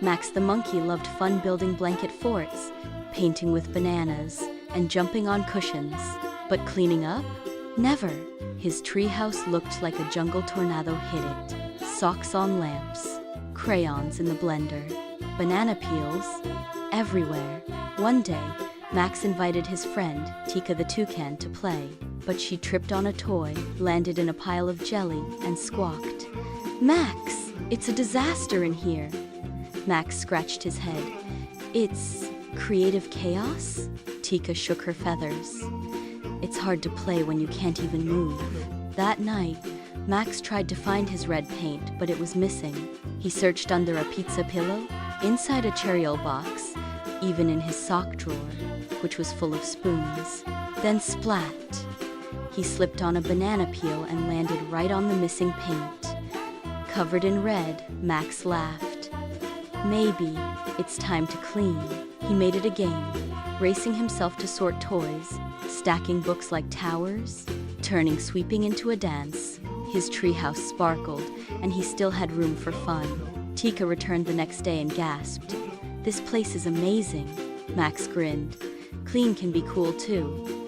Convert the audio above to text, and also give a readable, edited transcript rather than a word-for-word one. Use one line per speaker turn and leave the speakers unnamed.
Max the monkey loved fun building blanket forts, painting with bananas, and jumping on cushions. But cleaning up? Never. His treehouse looked like a jungle tornado hit it. Socks on lamps, crayons in the blender, banana peels everywhere. One day, Max invited his friend, Tika the toucan, to play, but she tripped on a toy, landed in a pile of jelly, and squawked. "Max, it's a disaster in here." Max scratched his head. "It's creative chaos?" Tika shook her feathers. "It's hard to play when you can't even move." That night, Max tried to find his red paint, but it was missing. He searched under a pizza pillow, inside a cereal box, even in his sock drawer, which was full of spoons. Then splat! He slipped on a banana peel and landed right on the missing paint. Covered in red, Max laughed. Maybe it's time to clean. He made it a game, racing himself to sort toys, stacking books like towers, turning sweeping into a dance. His treehouse sparkled, and he still had room for fun. Tika returned the next day and gasped. "This place is amazing." Max grinned. "Clean can be cool too."